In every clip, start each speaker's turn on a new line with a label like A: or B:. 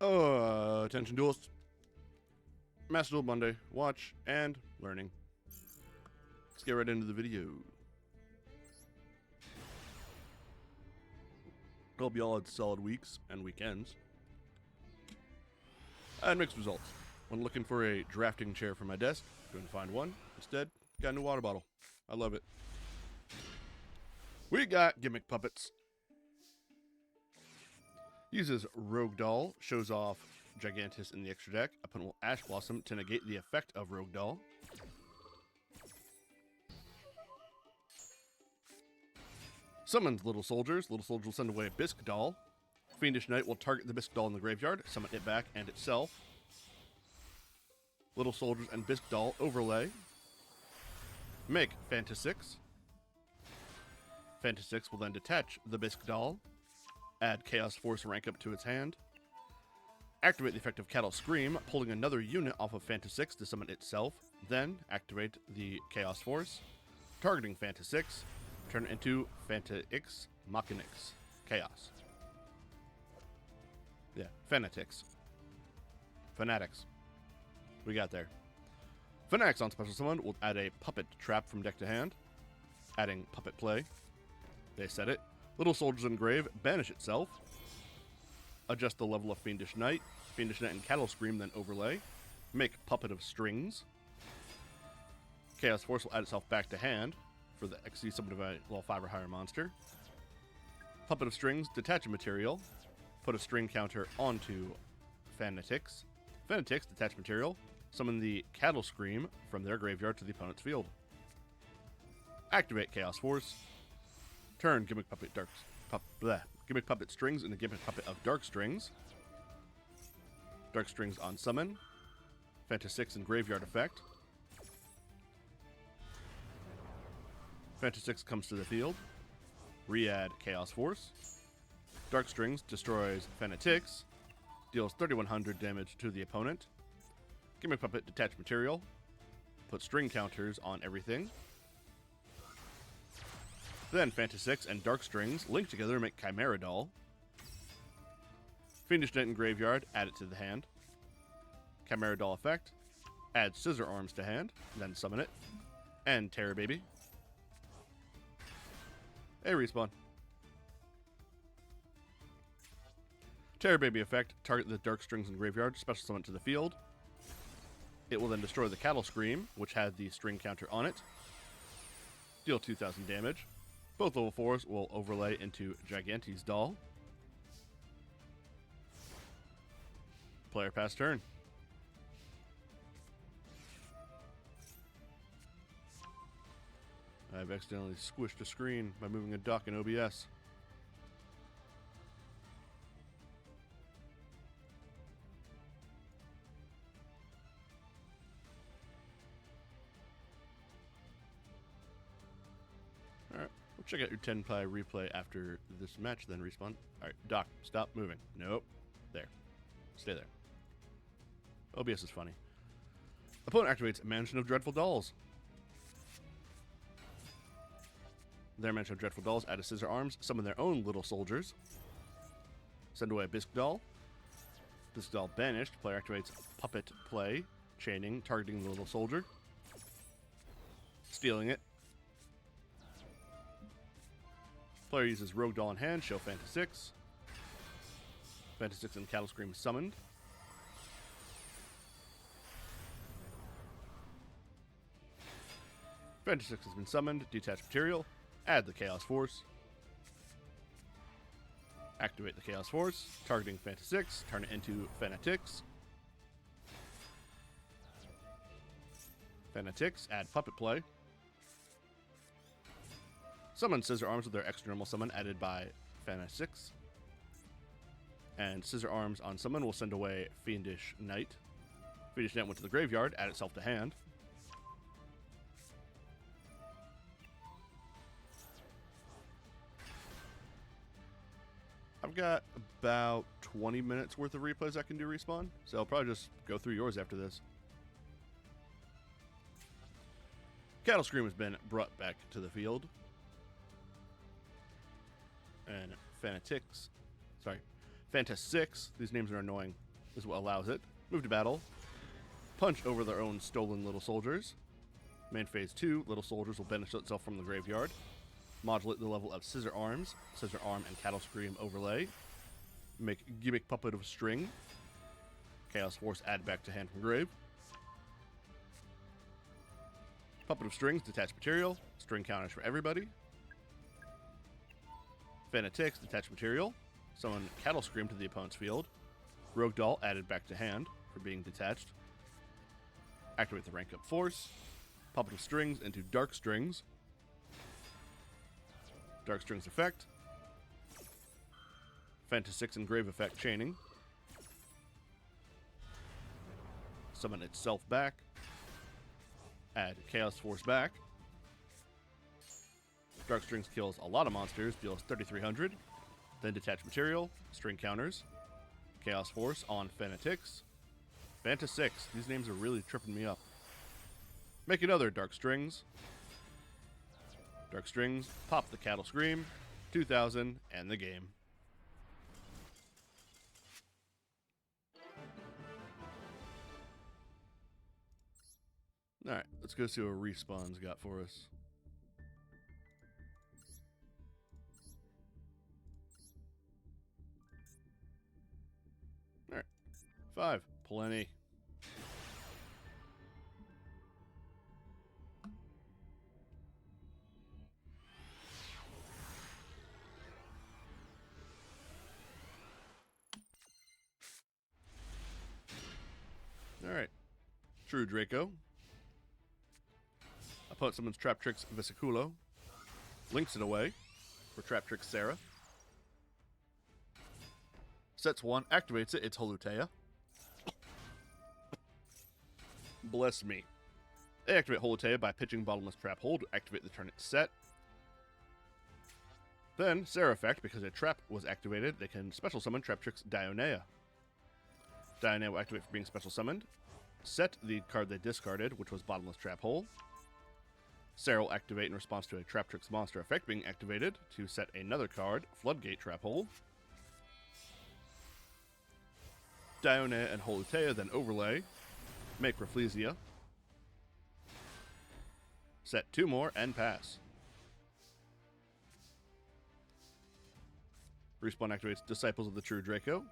A: Attention duelists. Master Duel Monday. Watch and learning. Let's get right into the video. Hope you all had solid weeks and weekends. I had mixed results. When looking for a drafting chair for my desk, couldn't find one. Instead, got a new water bottle. I love it. We got Gimmick Puppets. Uses Rogue Doll, shows off Gigantus in the extra deck. Opponent will Ash Blossom to negate the effect of Rogue Doll. Summons Little Soldiers. Little Soldiers will send away Bisque Doll. Fiendish Knight will target the Bisque Doll in the graveyard, summon it back and itself. Little Soldiers and Bisque Doll overlay. Make Fanta 6. Fanta 6 will then detach the Bisque Doll. Add Chaos Force rank up to its hand. Activate the effect of Cattle Scream, pulling another unit off of Fanta 6 to summon itself. Then activate the Chaos Force, targeting Fanta 6. Turn it into Fanta X Machinix Chaos. Yeah, Fanatics. Fanatics. We got there. Fanatics on special summon will add a Puppet Trap from deck to hand, adding Puppet Play. They set it. Little Soldiers Engrave, banish itself. Adjust the level of Fiendish Knight. Fiendish Knight and Cattle Scream then overlay. Make Puppet of Strings. Chaos Force will add itself back to hand for the XC summon of a level 5 or higher monster. Puppet of Strings, detach a material. Put a string counter onto Fanatics. Fanatics, detach material. Summon the Cattle Scream from their graveyard to the opponent's field. Activate Chaos Force. Turn Gimmick Puppet Gimmick Puppet Strings into Gimmick Puppet of Dark Strings. Dark Strings on summon. Fanta 6 and Graveyard effect. Fanta 6 comes to the field. Re-add Chaos Force. Dark Strings destroys Fanatics. Deals 3100 damage to the opponent. Gimmick Puppet detach material. Put string counters on everything. Then Fanta 6 and Dark Strings link together and make Chimera Doll. Fiendish Knight in Graveyard, add it to the hand. Chimera Doll effect. Add Scissor Arms to hand, then summon it. And Terror Baby. A respawn. Terror Baby effect, target the Dark Strings in Graveyard, special summon to the field. It will then destroy the Cattle Scream, which had the string counter on it. Deal 2000 damage. Both level 4s will overlay into Gigantes Doll. Player pass turn. I've accidentally squished a screen by moving a dock in OBS. Alright, we'll check out your 10-play replay after this match, then respawn. Alright, dock, stop moving. Nope. There. Stay there. OBS is funny. Opponent activates Mansion of Dreadful Dolls. Their Mansion of Dreadful Dolls add a Scissor Arms, summon their own Little Soldiers. Send away Bisque Doll. Bisque Doll banished. Player activates Puppet Play, chaining, targeting the Little Soldier. Stealing it. Player uses Rogue Doll in hand, show Fanta 6. Fanta 6 and Cattle Scream summoned. Fanta 6 has been summoned, detach material, add the Chaos Force. Activate the Chaos Force, targeting Fanta 6, turn it into Fanatics. Fanatics, add Puppet Play. Summon Scissor Arms with their extra normal summon added by Fanta 6. And Scissor Arms on summon will send away Fiendish Knight. Fiendish Knight went to the graveyard, add itself to hand. I've got about 20 minutes worth of replays I can do respawn, so I'll probably just go through yours after this. Cattle Scream has been brought back to the field. And Fanta 6, these names are annoying. is what allows it. Move to battle. Punch over their own stolen little soldiers. Main phase 2, little soldiers will banish itself from the graveyard. Modulate the level of Scissor Arms, Scissor Arm, and Cattle Scream overlay. Make Gimmick Puppet of String. Chaos Force add back to hand from grave. Puppet of Strings, detach material. String counters for everybody. Fanatics, detach material. Summon Cattle Scream to the opponent's field. Rogue Doll added back to hand for being detached. Activate the rank up force. Puppet of Strings into Dark Strings. Dark Strings effect. Fantasix and Grave effect chaining. Summon itself back. Add Chaos Force back. Dark Strings kills a lot of monsters, deals 3,300. Then detach material, string counters. Chaos Force on Fanatix. Fantasix. These names are really tripping me up. Make another Dark Strings. Dark Strings, pop the Cattle Scream, 2,000, and the game. Alright, let's go see what Respawn's got for us. Alright, 5, plenty. Alright, True Draco. Opponent summons Traptrix Vesiculo. Links it away for Traptrix Sarah. Sets 1, activates it, it's Holutea. Bless me. They activate Holutea by pitching Bottomless Trap Hole to activate the turn it's set. Then, Sarah effect, because a trap was activated, they can special summon Traptrix Dionea. Dionea will activate for being special summoned. Set the card they discarded, which was Bottomless Trap Hole. Sarah will activate in response to a Traptrix monster effect being activated to set another card, Floodgate Trap Hole. Dionea and Holutea then overlay, make Rafflesia, set 2 more, and pass. Respawn activates Disciples of the True Draco.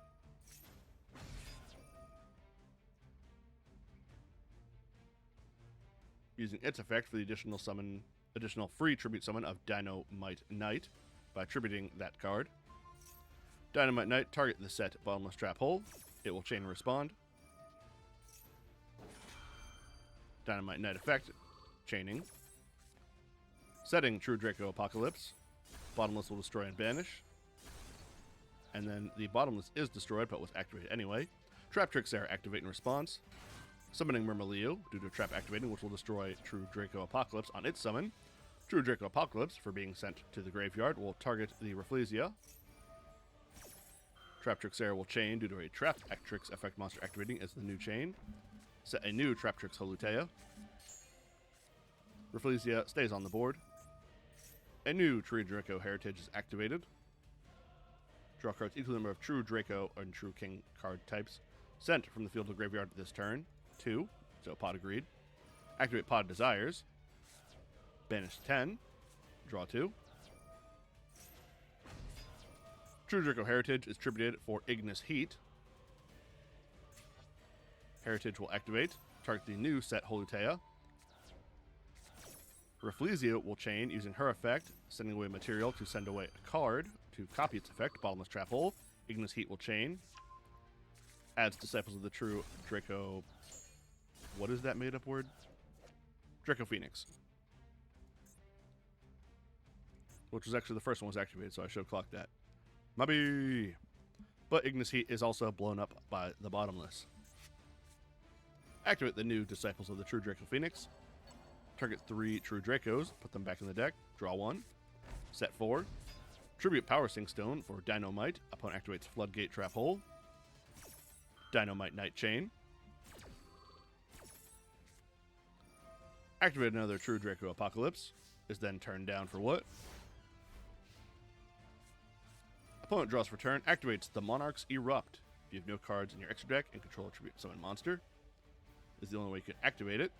A: Using its effect for the additional free tribute summon of Dynamite Knight by attributing that card. Dynamite Knight, target the set Bottomless Trap Hole. It will chain and respond. Dynamite Knight effect, chaining. Setting True Draco Apocalypse. Bottomless will destroy and banish. And then the Bottomless is destroyed, but was activated anyway. Traptrix Sarah activate in response. Summoning Myrmileo due to trap activating, which will destroy True Draco Apocalypse on its summon. True Draco Apocalypse, for being sent to the graveyard, will target the Rafflesia. Traptrix Sarah will chain due to a Traptrix effect monster activating as the new chain. Set a new Traptrix Holutea. Rafflesia stays on the board. A new True Draco Heritage is activated. Draw cards equal to the number of True Draco and True King card types sent from the field to the graveyard this turn. 2, so Pod agreed. Activate Pod Desires. Banish 10. Draw 2. True Draco Heritage is tributed for Ignis Heat. Heritage will activate. Target the new set Holutea. Rafflesia will chain using her effect, sending away material to send away a card to copy its effect, Bottomless Trap Hole. Ignis Heat will chain. Adds Disciples of the True Draco. What is that made up word? Draco Phoenix. Which was actually the first one was activated, so I should have clocked that. Maybe. But Ignis Heat is also blown up by the Bottomless. Activate the new Disciples of the True Draco Phoenix. Target 3 True Dracos, put them back in the deck, draw 1. Set 4. Tribute Power Sink Stone for Dynamite. Opponent activates Floodgate Trap Hole. Dynamite Knight Chain. Activate another True Draco Apocalypse. Is then turned down for what? Opponent draws for turn. Activates the Monarch's Erupt. If you have no cards in your extra deck and control a tribute summon monster, is the only way you can activate it.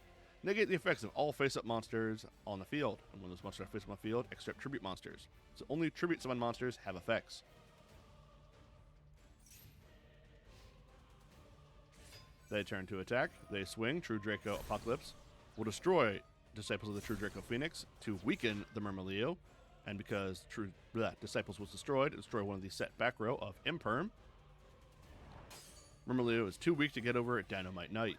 A: Negate the effects of all face-up monsters on the field. And when those monsters are face-up on the field, except tribute monsters. So only tribute summon monsters have effects. They turn to attack. They swing. True Draco Apocalypse will destroy Disciples of the True Draco Phoenix to weaken the Murmileo. And because Disciples was destroyed, destroy one of the set back row of Imperm. Murmileo is too weak to get over Dynamite Knight.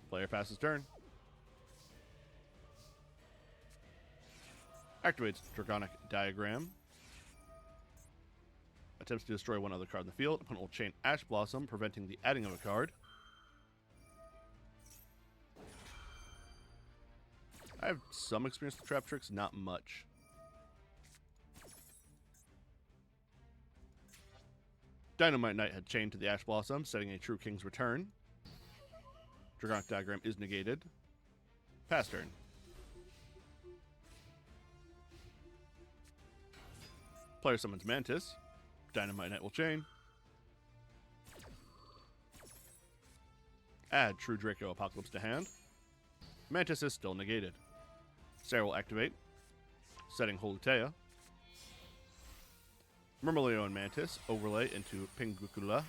A: Player passes turn. Activates Dragonic Diagram. Attempts to destroy one other card in the field. Opponent will chain Ash Blossom, preventing the adding of a card. I have some experience with trap tricks, not much. Dynamite Knight had chained to the Ash Blossom, setting a True King's Return. Dragonic Diagram is negated. Pass turn. Player summons Mantis. Dynamite Knight will chain. Add True Draco Apocalypse to hand. Mantis is still negated. Sarah will activate, setting Holutea. Murmileo and Mantis overlay into Pinguicula.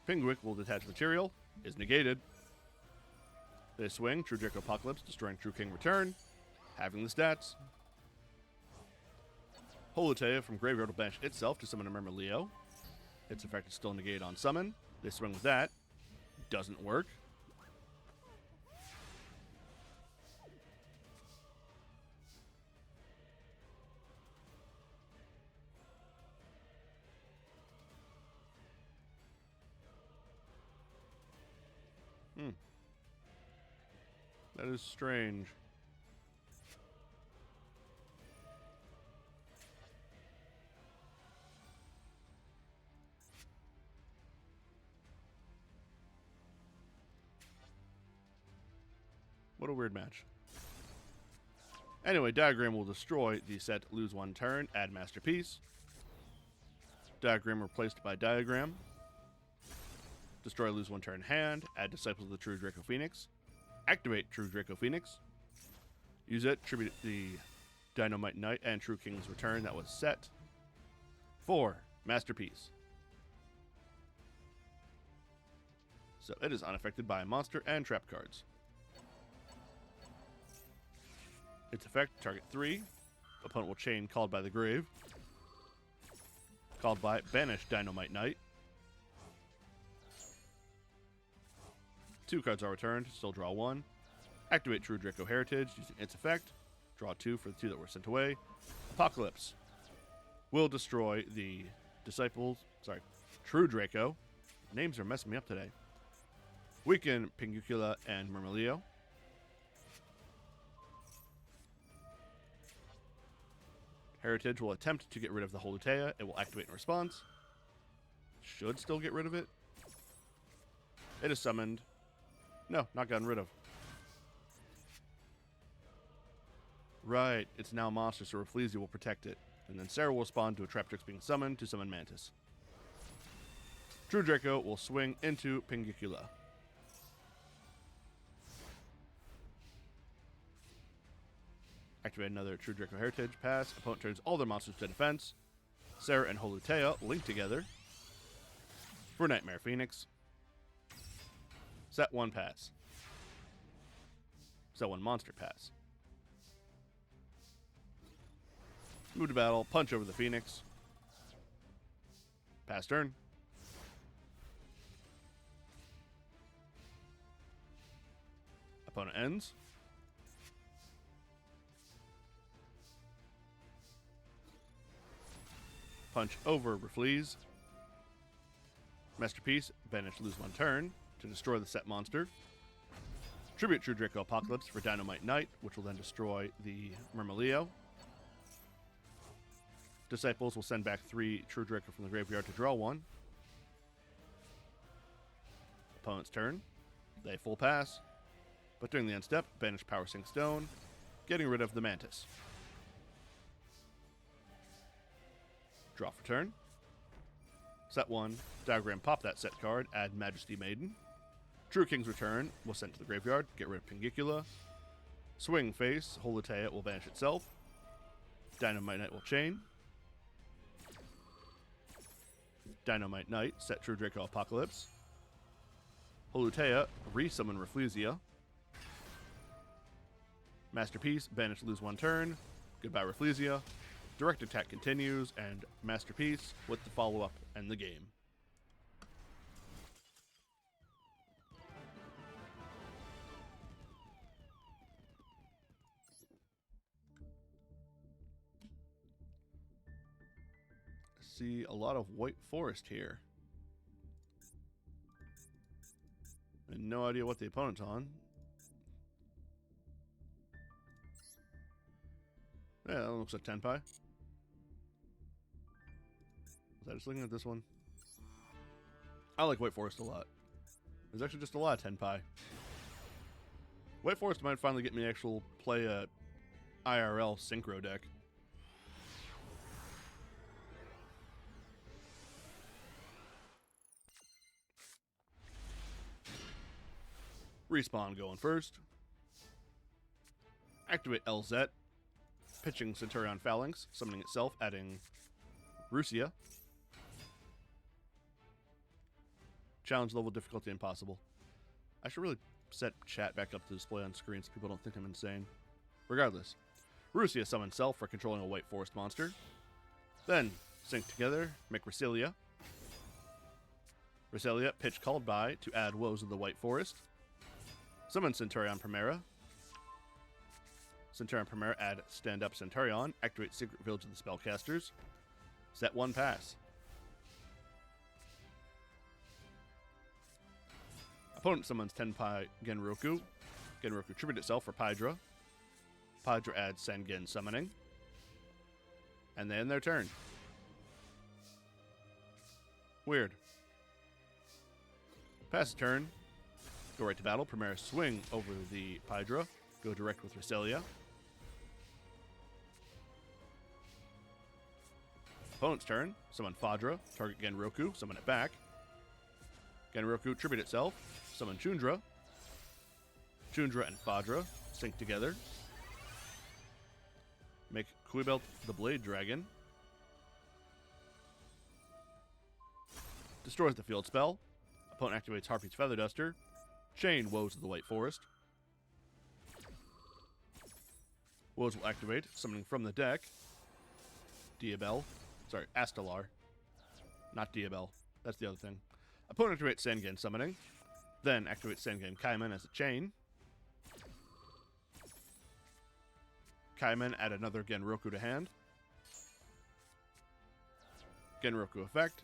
A: Pinguic will detach material, is negated. They swing, True Draco Apocalypse, destroying True King Return, having the stats. Holutea from Graveyard will banish itself to summon a Murmileo. Its effect is still negated on summon. They swing with that. Doesn't work. That is strange. What a weird match. Anyway, Diagram will destroy the set, lose one turn, add Masterpiece. Diagram replaced by Diagram. Destroy, lose one turn, hand, add Disciples of the True Draco Phoenix. Activate True Draco Phoenix. Use it, tribute the Dynamite Knight and True King's Return that was set. 4. Masterpiece. So it is unaffected by monster and trap cards. Its effect, target 3. Opponent will chain Called by the Grave. Called by Banish Dynamite Knight. 2 cards are returned, still draw 1. Activate True Draco Heritage using its effect. Draw 2 for the 2 that were sent away. Apocalypse will destroy the True Draco. Names are messing me up today. Weaken Pinguicula and Murmileo. Heritage will attempt to get rid of the Holutea. It will activate in response. Should still get rid of it. It is summoned. No, not gotten rid of. Right, it's now a monster, so Rafflesia will protect it. And then Sarah will respond to a Trap Trick's being summoned to summon Mantis. True Draco will swing into Pinguicula. Activate another True Draco Heritage. Pass. Opponent turns all their monsters to defense. Sarah and Holutea link together for Nightmare Phoenix. Set 1 pass. Set 1 monster pass. Move to battle. Punch over the Phoenix. Pass turn. Opponent ends. Punch over Raffles. Masterpiece. Banish, lose 1 turn to destroy the set monster. Tribute True Draco Apocalypse for Dynamite Knight, which will then destroy the Murmileo. Disciples will send back 3 True Draco from the graveyard to draw 1. Opponent's turn. They full pass. But during the end step, banish Power Sink Stone, getting rid of the Mantis. Draw for turn. Set 1. Diagram pop that set card. Add Majesty Maiden. True King's Return will send to the graveyard. Get rid of Pingicula. Swing face. Holutea will banish itself. Dynamite Knight will chain. Dynamite Knight. Set True Draco Apocalypse. Holutea. Resummon Rafflesia. Masterpiece. Banish, lose 1 turn. Goodbye Rafflesia. Direct attack continues, and Masterpiece with the follow-up and the game. I see a lot of White Forest here. And no idea what the opponent's on. Yeah, that looks like Tenpai. Was I just looking at this one? I like White Forest a lot. There's actually just a lot of Tenpai. White Forest might finally get me actual play a IRL synchro deck. Respawn going first. Activate LZ. Pitching Centurion Phalanx, summoning itself, adding Rusia. Challenge level difficulty impossible. I should really set chat back up to display on screen so people don't think I'm insane. Regardless, Rusia summons self for controlling a White Forest monster. Then, sync together, make Reselia. Reselia, pitch called by to add Woes of the White Forest. Summon Centurion Primera. Centurion Primera, add Stand Up Centurion. Activate Secret Village of the Spellcasters. Set 1 pass. Opponent summons Tenpai Genroku. Genroku tribute itself for Pydra. Pydra adds Sengen Summoning. And they end their turn. Weird. Pass a turn. Go right to battle. Primera swing over the Pydra. Go direct with Reselia. Opponent's turn. Summon Fadra. Target Genroku. Summon it back. Genroku tribute itself. Summon Chundra. Chundra and Fadra sync together. Make Quibelt the Blade Dragon. Destroys the field spell. Opponent activates Harpy's Feather Duster. Chain Woes of the White Forest. Woes will activate, summoning from the deck Diabel. Sorry, Astalar. Not Diabel. That's the other thing. Opponent activates Sengen Summoning. Then activates Sengen Kaiman as a chain. Kaiman add another Genroku to hand. Genroku effect.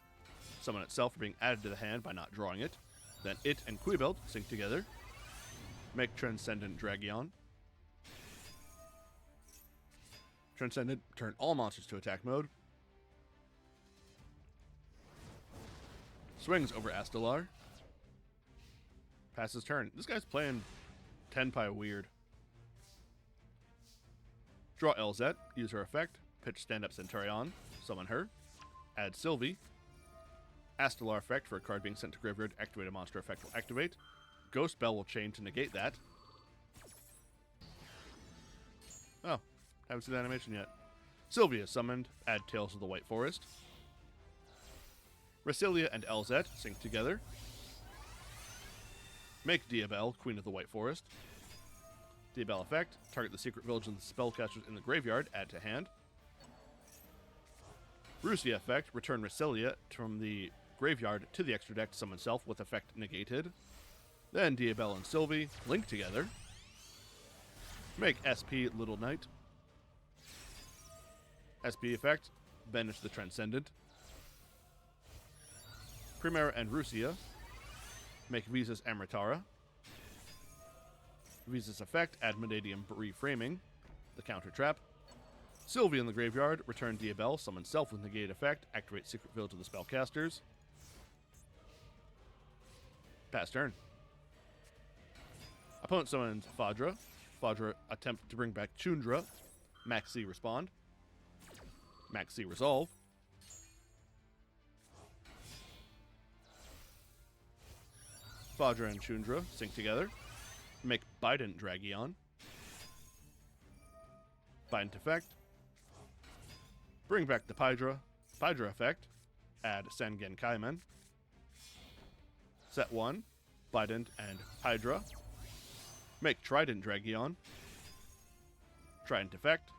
A: Summon itself for being added to the hand by not drawing it. Then it and Quibelt sync together. Make Transcendent Dragion. Transcendent, turn all monsters to attack mode. Swings over Astalar. Passes turn. This guy's playing Tenpai weird. Draw LZ, use her effect. Pitch Stand Up Centurion, summon her. Add Sylvie. Astalar effect for a card being sent to graveyard. Activate a monster effect will activate. Ghost Bell will chain to negate that. Oh, haven't seen the animation yet. Sylvia is summoned. Add Tales of the White Forest. Reselia and LZ sync together. Make Diabel Queen of the White Forest. Diabel effect. Target the secret village of the spellcasters in the graveyard. Add to hand. Rusia effect. Return Reselia from the graveyard to the extra deck to summon self with effect negated. Then Diabel and Sylvie link together. Make SP Little Knight. SP effect. Banish the Transcendent. Primera and Rusia. Make Visas Amritara. Visas effect. Add Manadium Reframing. The counter trap. Sylvie in the graveyard. Return Diabel. Summon self with negate effect. Activate Secret Village of the Spellcasters. Pass turn. Opponent summons Fadra. Fadra attempt to bring back Chundra. Max C respond. Max C resolve. Fadra and Chundra sync together. Make Bident Dragion. Bident effect. Bring back the Pydra effect. Add Sangen Kaimen. Set 1, Bident and Hydra. Make Trident Dragion. Trident effect.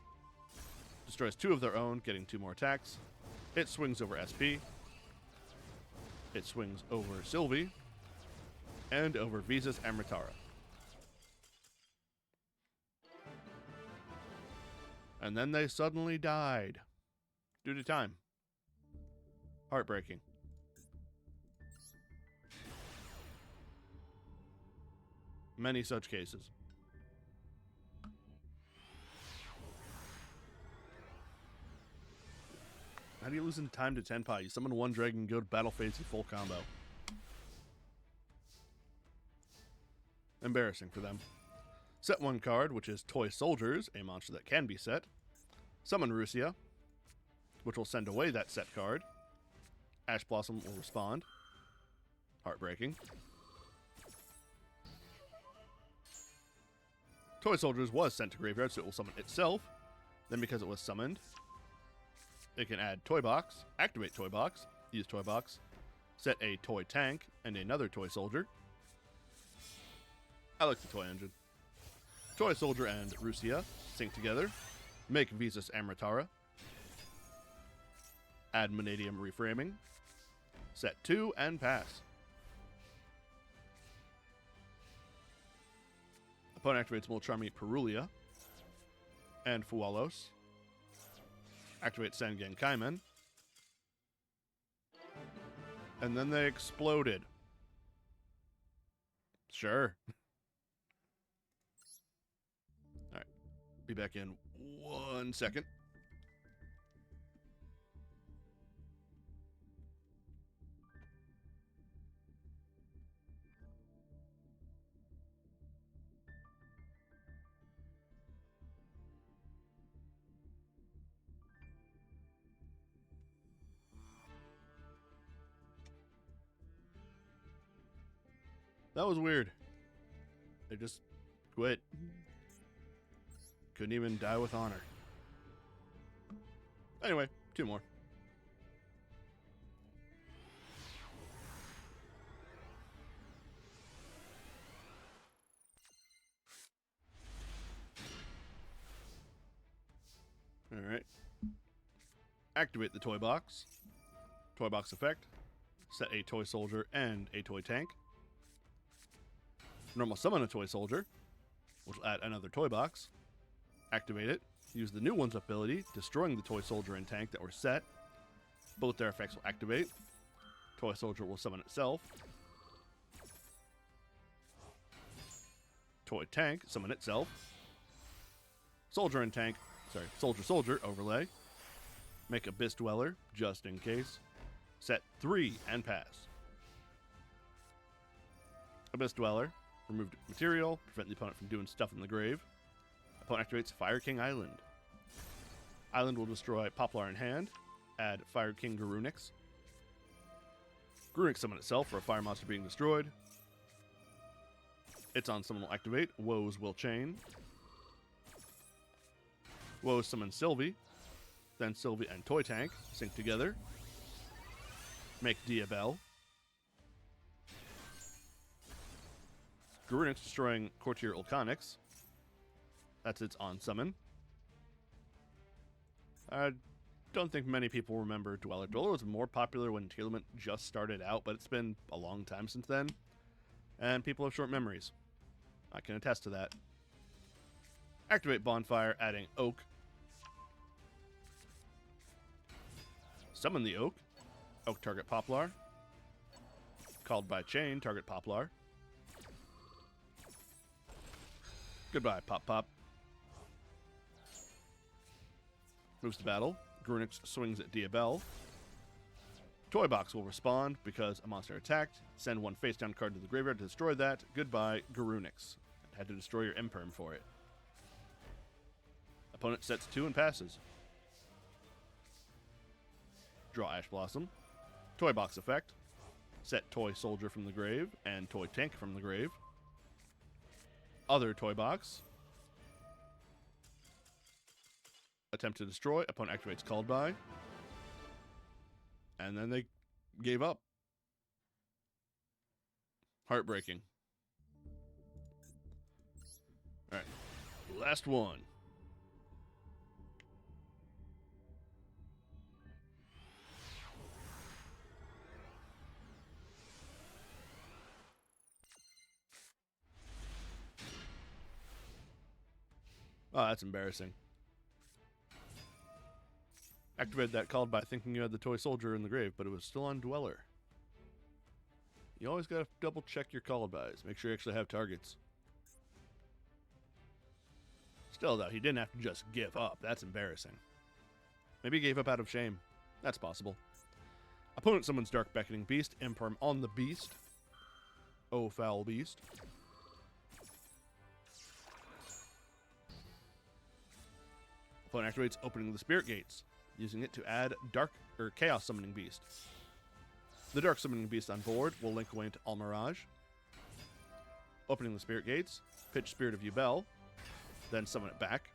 A: Destroys 2 of their own, getting 2 more attacks. It swings over SP. It swings over Sylvie. And over Visas Amritara. And then they suddenly died. Due to time. Heartbreaking. Many such cases. How do you lose in time to Tenpai? You summon 1 dragon, go to battle phase, you full combo. Embarrassing for them. Set 1 card, which is Toy Soldiers, a monster that can be set. Summon Rusia, which will send away that set card. Ash Blossom will respond. Heartbreaking. Toy Soldiers was sent to graveyard, so it will summon itself. Then because it was summoned, it can add Toy Box, activate Toy Box, use Toy Box, set a Toy Tank, and another Toy Soldier. I like the Toy Engine. Toy Soldier and Rusia sync together. Make Visas Amritara. Add Manadium Reframing. Set 2 and pass. Opponent activates Molcharmi Perulia and Fualos. Activate Sangen Kaimen. And then they exploded. Sure. Alright. Be back in 1 second. That was weird. They just quit. Couldn't even die with honor. Anyway, 2 more. Alright. Activate the Toy Box. Toy Box effect. Set a Toy Soldier and a Toy Tank. Normal summon a Toy Soldier, which will add another Toy Box. Activate it. Use the new one's ability, destroying the Toy Soldier and Tank that were set. Both their effects will activate. Toy Soldier will summon itself. Toy Tank, summon itself. Soldier and Tank, Soldier overlay. Make Abyss Dweller, just in case. Set 3 and pass. Abyss Dweller. Remove material, prevent the opponent from doing stuff in the grave. Opponent activates Fire King Island. Island will destroy Poplar in hand. Add Fire King Garunix. Garunix summon itself for a fire monster being destroyed. Its on summon will activate. Woes will chain. Woes summon Sylvie. Then Sylvie and Toy Tank sync together. Make Diabell. Garunix destroying Courtier Ulcanix. That's its on summon. I don't think many people remember Dweller. Dweller was more popular when Tearlament just started out, but it's been a long time since then. And people have short memories. I can attest to that. Activate Bonfire, adding Oak. Summon the Oak. Oak target Poplar. Called by Chain, target Poplar. Goodbye, Pop Pop. Moves to battle. Garunix swings at Diabell. Toy Box will respond because a monster attacked. Send 1 face down card to the graveyard to destroy that. Goodbye, Garunix. Had to destroy your Imperm for it. Opponent sets 2 and passes. Draw Ash Blossom. Toy Box effect. Set toy soldier from the grave and toy tank from the grave. Other toy box. Attempt to destroy. Opponent activates called by. And then they gave up. Heartbreaking. Alright. Last one. Oh, that's embarrassing. Activated that called by thinking you had the toy soldier in the grave, but it was still on Dweller. You always gotta double check your called bys. Make sure you actually have targets. Still, though, he didn't have to just give up. That's embarrassing. Maybe he gave up out of shame. That's possible. Opponent summons Dark Beckoning Beast. Imperm on the beast. Oh, foul beast. Opponent activates Opening the Spirit Gates, using it to add Dark or Chaos Summoning Beast. The Dark Summoning Beast on board will link away into Almirage. Opening the Spirit Gates, pitch Spirit of Yubel, then summon it back.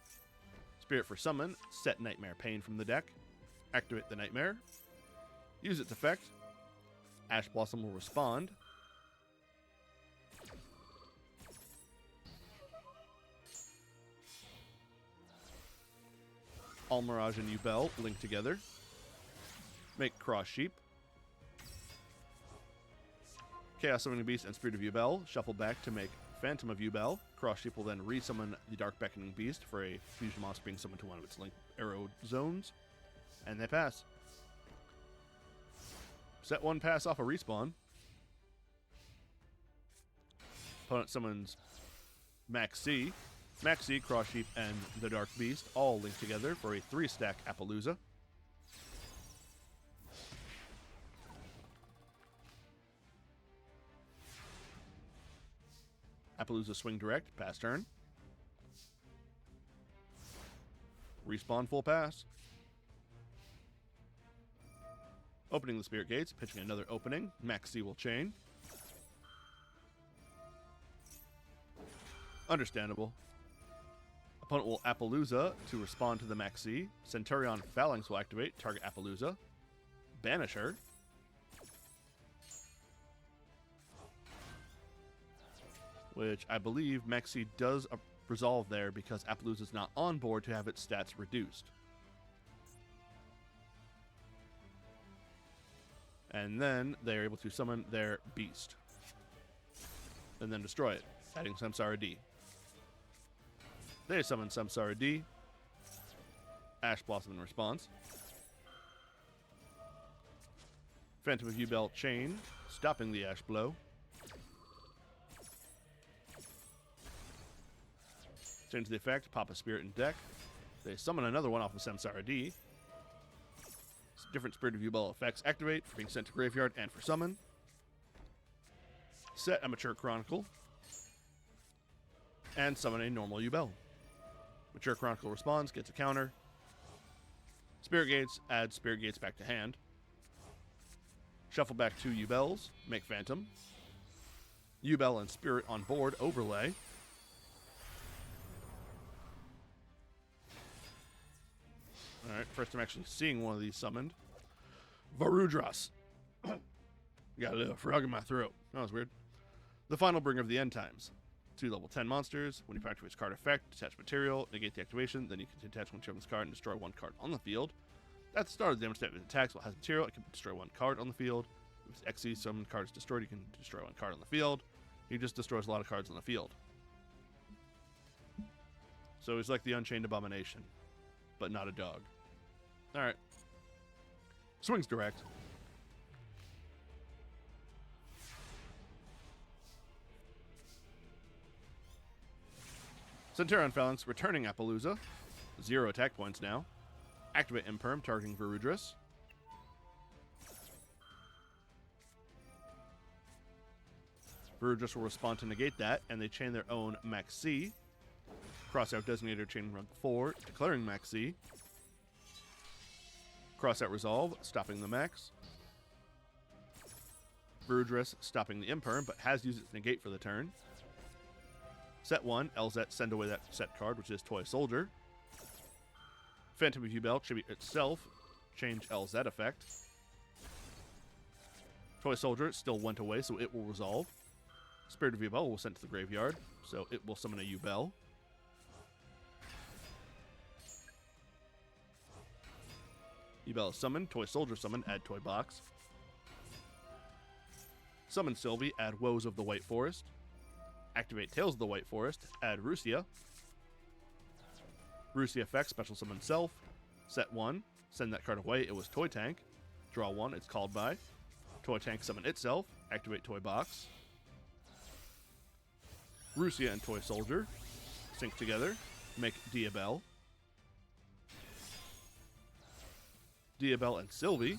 A: Spirit for summon, set Nightmare Pain from the deck, activate the Nightmare, use its effect, Ash Blossom will respond. Almirage and Yubel link together. Make Cross Sheep. Chaos Summoning Beast and Spirit of Yubel shuffle back to make Phantom of Yubel. Cross Sheep will then resummon the Dark Beckoning Beast for a fusion monster being summoned to one of its link arrow zones. And they pass. Set one pass off a respawn. Opponent summons Max C. Max C, Cross Sheep, and the Dark Beast all link together for a 3-stack Appaloosa. Appaloosa swing direct, pass turn. Respawn full pass. Opening the Spirit Gates, pitching another opening. Max C will chain. Understandable. Opponent will Appaloosa to respond to the Max C. Centurion Phalanx will activate, target Appaloosa. Banish her. Which I believe Max C does resolve there because Appaloosa is not on board to have its stats reduced. And then they are able to summon their beast. And then destroy it, adding Samsara D. They summon Samsara D. Ash Blossom in response. Phantom of Yubel chain, stopping the Ash Blow. Change the effect, pop a spirit in deck. They summon another one off of Samsara D. Different Spirit of Yubel effects activate for being sent to graveyard and for summon. Set a Mature Chronicle. And summon a normal Yubel. Mature Chronicle responds, gets a counter. Spirit Gates, add Spirit Gates back to hand. Shuffle back 2 Yubels, make Phantom. Yubel and Spirit on board, overlay. Alright, first I'm actually seeing one of these summoned. Varudras. Got a little frog in my throat. That was weird. The final bringer of the end times. 2 level 10 monsters. When you activate card effect, detach material, negate the activation, then you can detach one from this card and destroy 1 card on the field. At the start of the damage step, it attacks while it has material. It can destroy 1 card on the field. If it's XE, some card is destroyed, you can destroy 1 card on the field. He just destroys a lot of cards on the field. So he's like the Unchained Abomination, but not a dog. Alright. Swings direct. Centurion Phalanx returning Appaloosa. 0 attack points now. Activate Imperm, targeting Varudras. Varudras will respond to negate that, and they chain their own Max C. Crossout Designator chain rank 4, declaring Max C. Crossout Resolve, stopping the Max. Verudress stopping the Imperm, but has used its negate for the turn. Set 1, LZ, send away that set card, which is Toy Soldier. Phantom of Yubel, tribute itself, change LZ effect. Toy Soldier still went away, so it will resolve. Spirit of Yubel will send to the graveyard, so it will summon a Yubel. Yubel is summoned, Toy Soldier summoned, add Toy Box. Summon Sylvie, add Woes of the White Forest. Activate Tales of the White Forest, add Rusia. Rusia effect, special summon self. Set 1, send that card away, it was Toy Tank. Draw 1, it's called by. Toy Tank summon itself, activate Toy Box. Rusia and Toy Soldier sync together, make Diabel. Diabel and Sylvie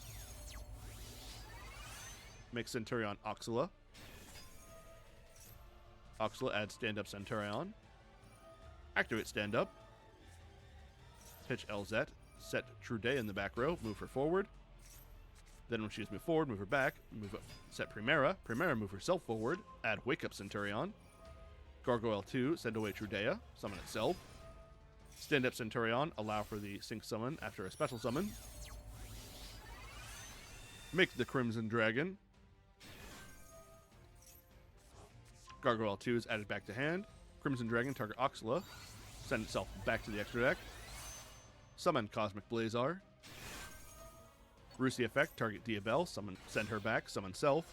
A: make Centurion Oxala. Oxala adds Stand Up Centurion. Activate Stand Up. Pitch LZ. Set Trude in the back row. Move her forward. Then when she's moved forward, move her back. Move up. Set Primera. Primera move herself forward. Add Wake Up Centurion. Gargoyle 2. Send away Trudea. Summon itself. Stand Up Centurion. Allow for the sync summon after a special summon. Make the Crimson Dragon. Gargoyle 2 is added back to hand. Crimson Dragon, target Oxala. Send itself back to the extra deck. Summon Cosmic Blazar. Rusia effect, target Diabel. Summon, send her back. Summon self.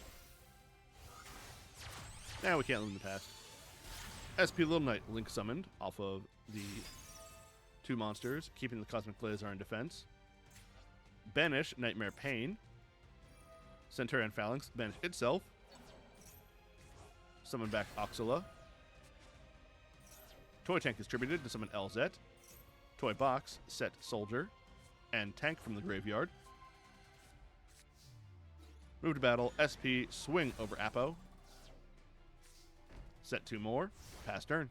A: Now we can't live in the past. SP Little Knight, Link summoned off of the 2 monsters, keeping the Cosmic Blazar in defense. Banish Nightmare Pain. Centurion Phalanx, banish itself. Summon back Oxala. Toy Tank distributed to summon LZ. Toy Box, set Soldier. And Tank from the graveyard. Move to battle, SP, swing over Apo. Set 2 more, pass turn.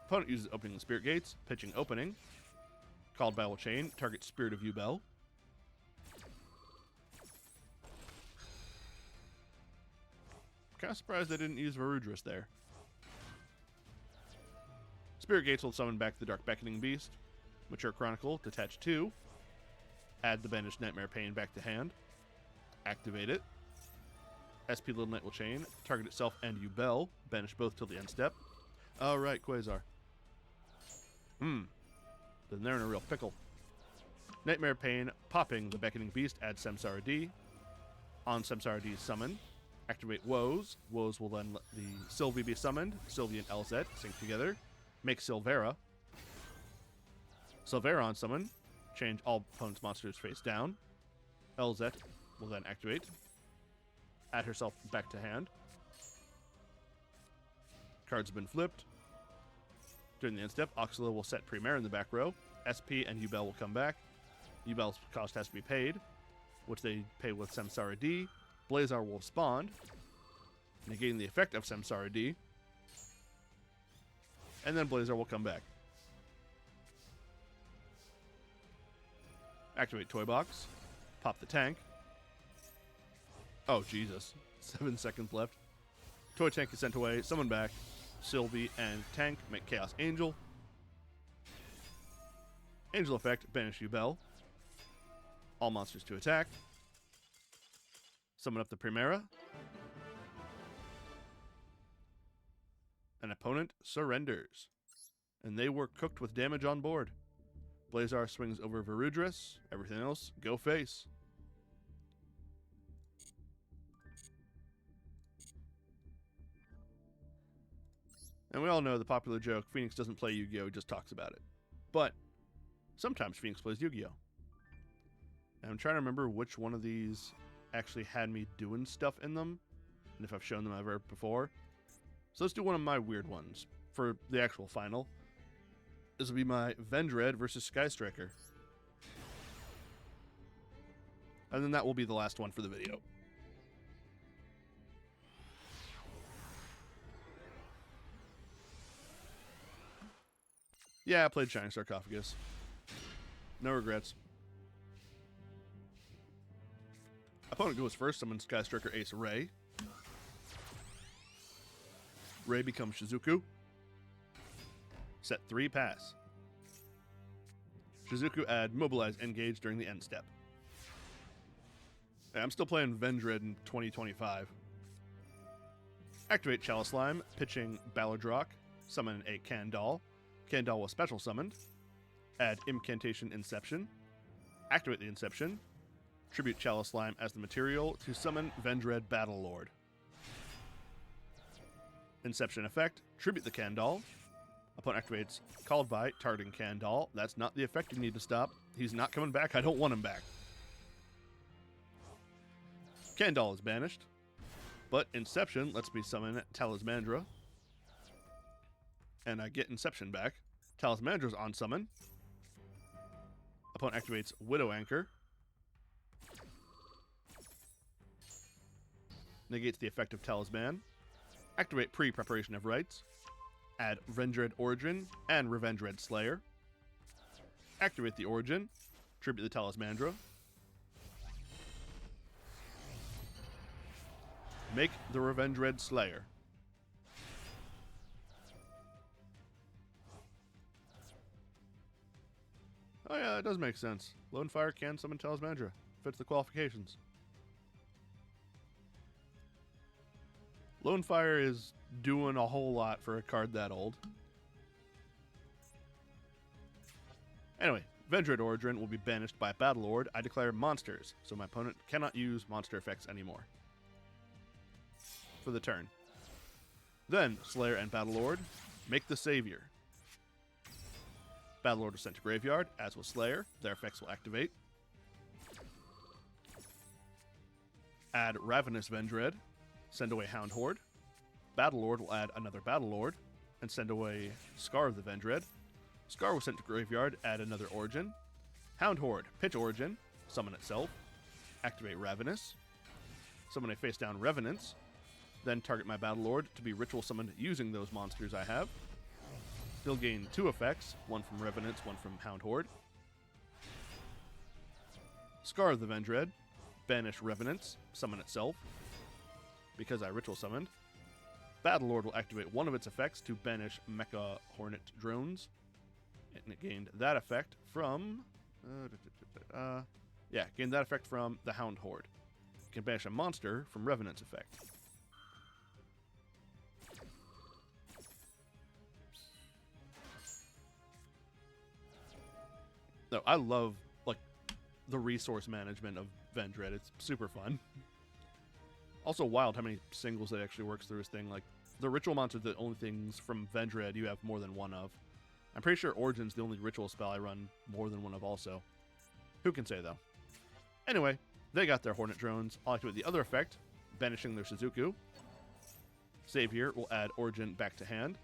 A: Opponent uses opening the Spirit Gates, pitching opening. Called Battle Chain, target Spirit of Yubel. Kind of surprised they didn't use Verudress there. Spirit Gates will summon back the Dark Beckoning Beast. Mature Chronicle, detach 2. Add the banished Nightmare Pain back to hand. Activate it. SP Little Knight will chain. Target itself and Yubel. Banish both till the end step. Alright, Quasar. Then they're in a real pickle. Nightmare Pain, popping the Beckoning Beast, add Samsara D. On Samsara D's summon. Activate Woes. Woes will then let the Sylvie be summoned. Sylvie and LZ sync together. Make Silvera. Silvera on summon. Change all opponent's monsters face down. LZ will then activate. Add herself back to hand. Cards have been flipped. During the end step, Oxala will set Primera in the back row. SP and Yubel will come back. Yubel's cost has to be paid, which they pay with Samsara D. Blazar will spawn, negating the effect of Samsara D. And then Blazar will come back. Activate Toy Box. Pop the tank. Oh, Jesus. 7 seconds left. Toy Tank is sent away. Summon back. Sylvie and Tank make Chaos Angel. Angel effect, banish Yubel. All monsters to attack. Summon up the Primera. An opponent surrenders. And they were cooked with damage on board. Blazar swings over Verudress. Everything else, go face. And we all know the popular joke, Phoenix doesn't play Yu-Gi-Oh!, he just talks about it. But sometimes Phoenix plays Yu-Gi-Oh! And I'm trying to remember which one of these actually had me doing stuff in them, and if I've shown them ever before. So let's do one of my weird ones for the actual final. This will be my Vendread versus Sky Striker. And then that will be the last one for the video. Yeah, I played Shining Sarcophagus. No regrets. Opponent goes first, summon Sky Striker Ace Ray. Ray becomes Shizuku. Set 3, pass. Shizuku add Mobilize Engage during the end step. Yeah, I'm still playing Vendred in 2025. Activate Chalice Slime, pitching Balladrock, summon a Kandal. Kandal was special summoned. Add Incantation Inception. Activate the Inception. Tribute Chalice Slime as the material to summon Vendred Battlelord. Inception effect, tribute the Kandal. Opponent activates called by targeting Kandal. That's not the effect you need to stop. He's not coming back. I don't want him back. Kandal is banished, but Inception lets me summon Talismandra. And I get Inception back. Talismandra's on summon. Opponent activates Widow Anchor. Negates the effect of Talisman. Activate Pre-Preparation of Rites. Add Vendred Origin and Revendred Slayer. Activate the Origin. Tribute the Talismandra. Make the Revendred Slayer. Oh yeah, that does make sense. Lone Fire can summon Talismandra. Fits the qualifications. Lone Fire is doing a whole lot for a card that old. Anyway, Vendred Origin will be banished by Battlelord. I declare monsters, so my opponent cannot use monster effects anymore for the turn. Then, Slayer and Battlelord make the Savior. Battlelord is sent to graveyard, as was Slayer. Their effects will activate. Add Ravenous Vendred. Send away Hound Horde. Battlelord will add another Battlelord and send away Scar of the Vendred. Scar was sent to graveyard, add another Origin. Hound Horde, pitch Origin, summon itself. Activate Ravenous. Summon a face-down Revenants. Then target my Battlelord to be ritual summoned using those monsters I have. He'll gain 2 effects, one from Revenants, one from Hound Horde. Scar of the Vendred, banish Revenants, summon itself. Because I ritual summoned. Battlelord will activate one of its effects to banish Mecha Hornet drones. And it gained that effect from... gained that effect from the Hound Horde. It can banish a monster from Revenant's effect. No, I love, like, the resource management of Vendred. It's super fun. Also wild how many singles it actually works through his thing. Like, the ritual monsters, the only things from Vendred you have more than one of. I'm pretty sure Origin's the only ritual spell I run more than one of also. Who can say, though? Anyway, they got their Hornet drones. I'll activate the other effect, banishing their Shizuku. Save here, we'll add Origin back to hand.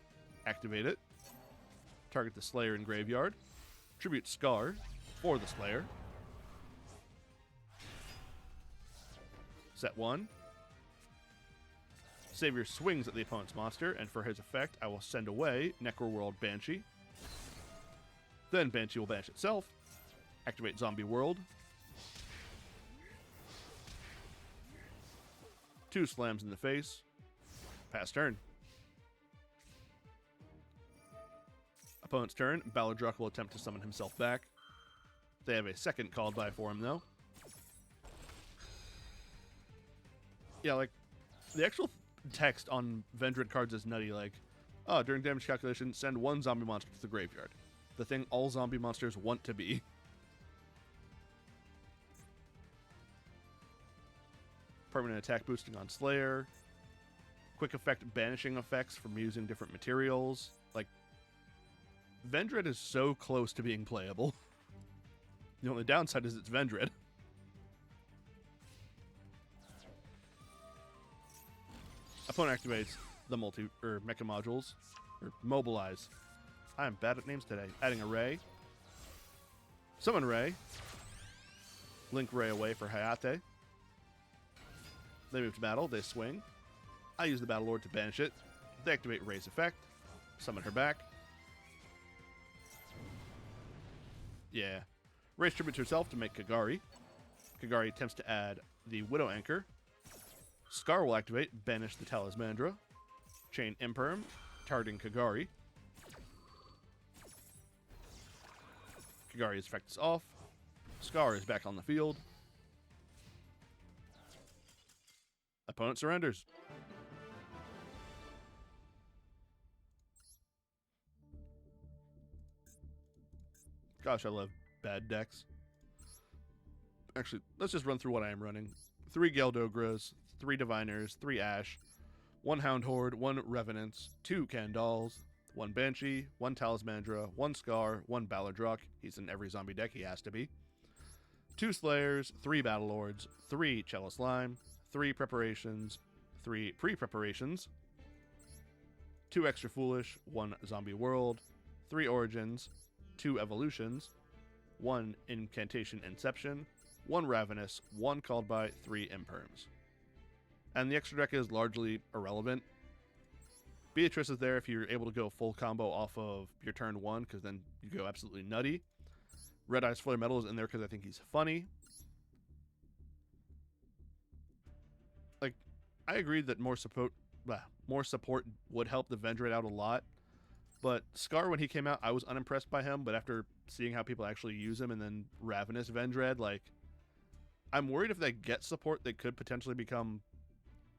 A: Activate it. Target the Slayer in graveyard. Tribute Scar for the Slayer. Set 1. Savior swings at the opponent's monster, and for his effect, I will send away Necroworld Banshee. Then Banshee will banish itself. Activate Zombie World. 2 slams in the face. Pass turn. Opponent's turn. Balladrock will attempt to summon himself back. They have a second called by for him, though. Yeah, like, the actual text on Vendred cards is nutty, like, oh, during damage calculation, send 1 zombie monster to the graveyard. The thing all zombie monsters want to be. Permanent attack boosting on Slayer. Quick effect banishing effects from using different materials. Like, Vendred is so close to being playable. The only downside is it's Vendred. Opponent activates the mecha modules, or mobilize. I am bad at names today. Adding a Ray. Summon Ray. Link Ray away for Hayate. They move to battle. They swing. I use the Battlelord to banish it. They activate Ray's effect. Summon her back. Yeah. Ray tributes herself to make Kagari. Kagari attempts to add the Widow Anchor. Scar will activate, banish the Talismandra. Chain Imperm, targeting Kagari. Kagari's effect is off. Scar is back on the field. Opponent surrenders. Gosh, I love bad decks. Actually, let's just run through what I am running. 3 Geldogras, 3 Diviners, 3 Ash, 1 Hound Horde, 1 Revenants, 2 Candals, 1 Banshee, 1 Talismandra, 1 Scar, 1 Ballardrock. He's in every zombie deck, he has to be. 2 Slayers, 3 Battlelords, 3 Cello Slime, 3 Preparations, 3 Pre-Preparations, 2 Extra Foolish, 1 Zombie World, 3 Origins, 2 Evolutions, 1 Incantation Inception, 1 Ravenous, 1 Called By, 3 Imperms. And the extra deck is largely irrelevant. Beatrice is there if you're able to go full combo off of your turn 1, because then you go absolutely nutty. Red Eyes Flare Metal is in there because I think he's funny. Like, I agree that more support would help the Vendred out a lot. But Scar, when he came out, I was unimpressed by him. But after seeing how people actually use him, and then Ravenous Vendred, like, I'm worried if they get support, they could potentially become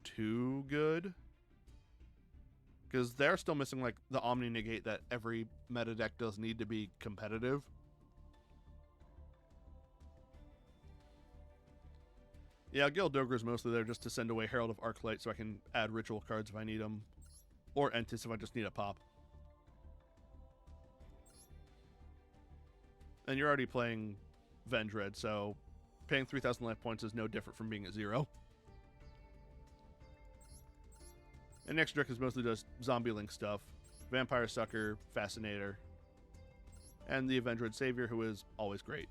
A: too good. Because they're still missing, like, the Omni Negate that every meta deck does need to be competitive. Yeah, Gildogra's mostly there just to send away Herald of Arclight so I can add ritual cards if I need them. Or Entis if I just need a pop. And you're already playing Vendred, so paying 3,000 life points is no different from being at 0. And next deck is mostly just Zombie Link stuff. Vampire Sucker, Fascinator, and the Vendred Savior, who is always great.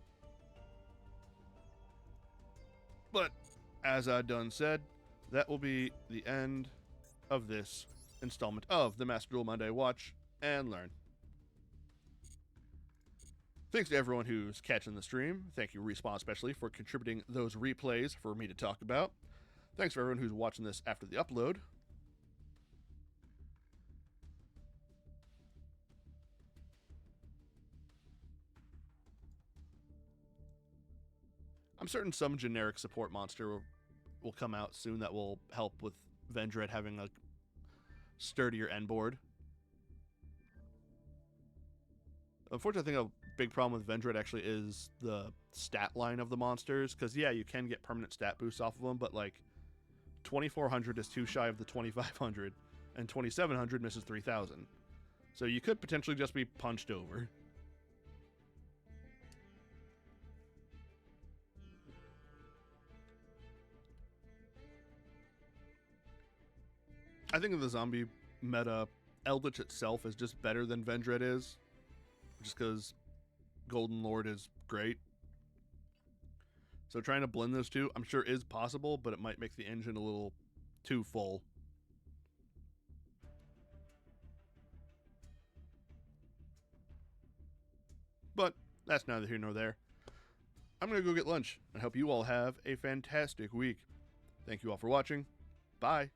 A: But, as I done said, that will be the end of this installment of the Master Duel Monday Watch and Learn. Thanks to everyone who's catching the stream. Thank you, Respawn, especially, for contributing those replays for me to talk about. Thanks for everyone who's watching this after the upload. I'm certain some generic support monster will come out soon that will help with Vendred having a sturdier end board. Unfortunately, I think a big problem with Vendred actually is the stat line of the monsters, because yeah, you can get permanent stat boosts off of them, but like 2400 is too shy of the 2500, and 2700 misses 3000. So you could potentially just be punched over. I think in the zombie meta, Eldritch itself is just better than Vendred is, just because Golden Lord is great. So trying to blend those two, I'm sure is possible, but it might make the engine a little too full. But that's neither here nor there. I'm going to go get lunch and hope you all have a fantastic week. Thank you all for watching. Bye.